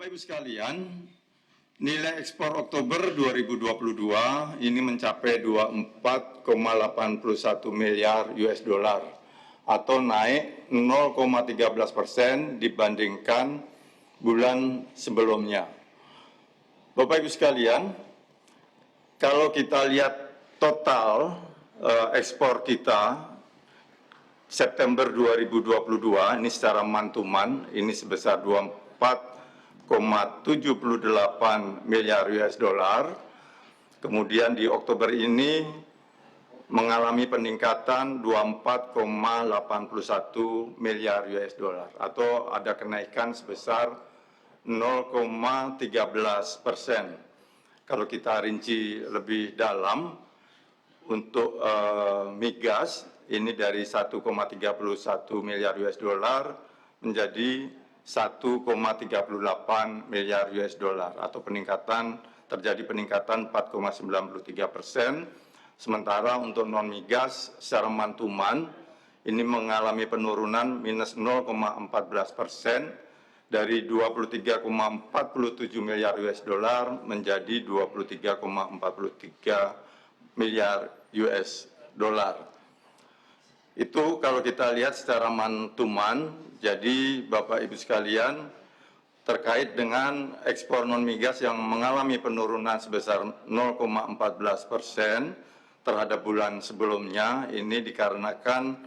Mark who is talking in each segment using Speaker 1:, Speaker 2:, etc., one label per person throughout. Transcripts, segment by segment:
Speaker 1: Bapak Ibu sekalian, nilai ekspor Oktober 2022 ini mencapai 24,81 miliar US dollar atau naik 0,13% dibandingkan bulan sebelumnya. Bapak Ibu sekalian, kalau kita lihat total ekspor kita September 2022 ini secara month-to-month ini sebesar 24,78 miliar US dollar. Kemudian di Oktober ini mengalami peningkatan 24,81 miliar US dollar atau ada kenaikan sebesar 0,13%. Kalau kita rinci lebih dalam untuk migas ini dari 1,31 miliar US dollar menjadi 1,38 miliar US dollar atau terjadi peningkatan 4,93%. Sementara untuk non migas secara month-to-month ini mengalami penurunan minus 0,14% dari 23,47 miliar US dollar menjadi 23,43 miliar US dollar. Itu kalau kita lihat secara month-to-month. Jadi Bapak Ibu sekalian, terkait dengan ekspor non migas yang mengalami penurunan sebesar 0,14% terhadap bulan sebelumnya, ini dikarenakan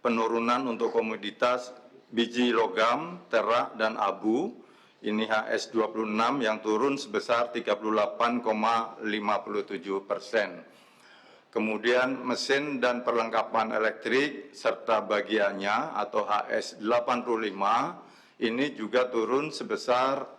Speaker 1: penurunan untuk komoditas biji logam, terak, dan abu, ini HS26 yang turun sebesar 38,57%. Kemudian mesin dan perlengkapan elektrik serta bagiannya atau HS85 ini juga turun sebesar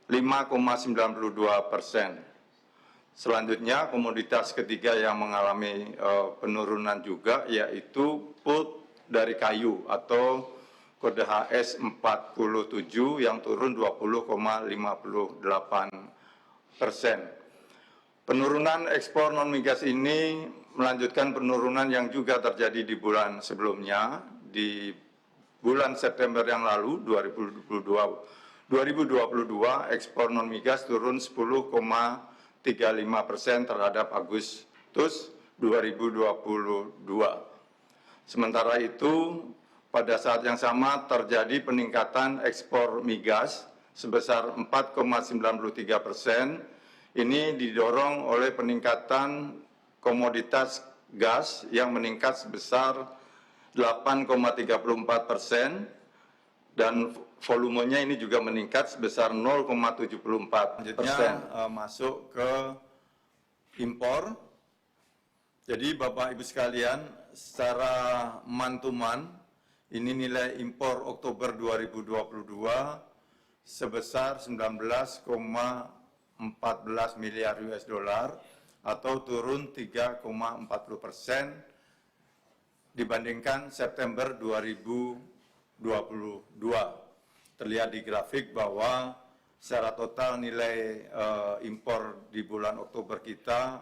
Speaker 1: 5,92%. Selanjutnya komoditas ketiga yang mengalami penurunan juga yaitu pulp dari kayu atau kode HS47 yang turun 20,58%. Penurunan ekspor non-migas ini melanjutkan penurunan yang juga terjadi di bulan sebelumnya. Di bulan September yang lalu, 2022 ekspor non-migas turun 10,35% terhadap Agustus 2022. Sementara itu, pada saat yang sama terjadi peningkatan ekspor migas sebesar 4,93%. Ini didorong oleh peningkatan komoditas gas yang meningkat sebesar 8,34% dan volumenya ini juga meningkat sebesar 0,74%. Selanjutnya masuk ke impor. Jadi Bapak Ibu sekalian, secara month-to-month ini nilai impor Oktober 2022 sebesar 19,14 miliar US dollar atau turun 3,40% dibandingkan September 2022. Terlihat di grafik bahwa secara total nilai impor di bulan Oktober kita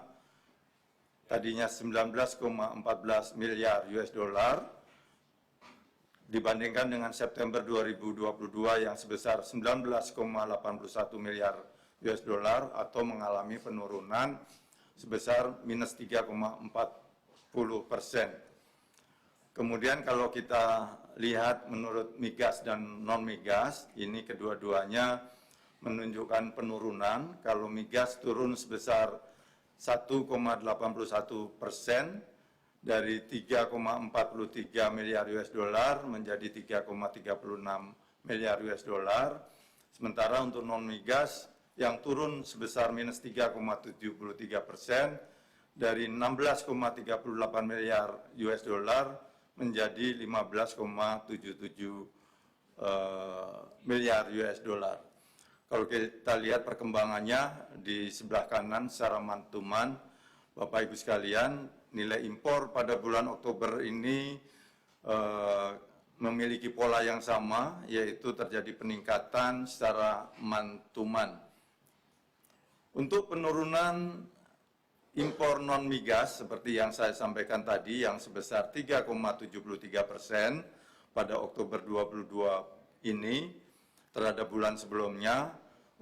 Speaker 1: tadinya 19,14 miliar US dollar dibandingkan dengan September 2022 yang sebesar 19,81 miliar US dollar atau mengalami penurunan sebesar minus 3,40%. Kemudian kalau kita lihat menurut migas dan non-migas, ini kedua-duanya menunjukkan penurunan. Kalau migas turun sebesar 1,81% dari 3,43 miliar US dollar menjadi 3,36 miliar US dollar. Sementara untuk non-migas yang turun sebesar minus 3,73% dari 16,38 miliar US dollar menjadi 15,77 miliar US dollar. Kalau kita lihat perkembangannya di sebelah kanan secara month-to-month, Bapak Ibu sekalian, nilai impor pada bulan Oktober ini memiliki pola yang sama, yaitu terjadi peningkatan secara month-to-month. Untuk penurunan impor non-migas seperti yang saya sampaikan tadi yang sebesar 3,73% pada Oktober 2022 ini terhadap bulan sebelumnya.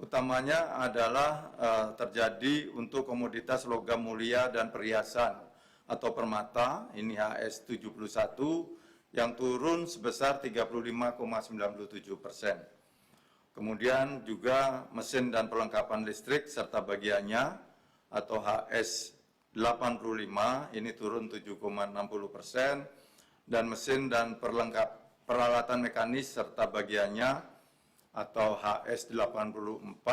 Speaker 1: Utamanya adalah terjadi untuk komoditas logam mulia dan perhiasan atau permata, ini HS71, yang turun sebesar 35,97%. Kemudian juga mesin dan perlengkapan listrik serta bagiannya atau HS85 ini turun 7,60%, dan mesin dan peralatan mekanis serta bagiannya atau HS84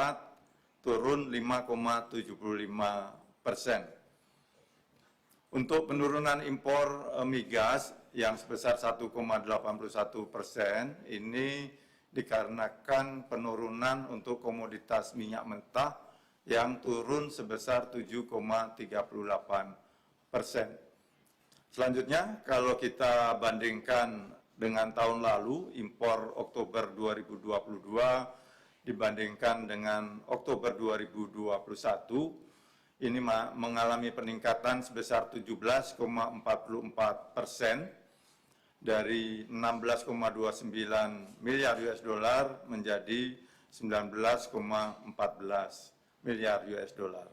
Speaker 1: turun 5,75%. Untuk penurunan impor migas yang sebesar 1,81%, ini dikarenakan penurunan untuk komoditas minyak mentah yang turun sebesar 7,38%. Selanjutnya, kalau kita bandingkan dengan tahun lalu, impor Oktober 2022 dibandingkan dengan Oktober 2021, ini mengalami peningkatan sebesar 17,44%, dari 16,29 miliar US dollar menjadi 19,14 miliar US dollar.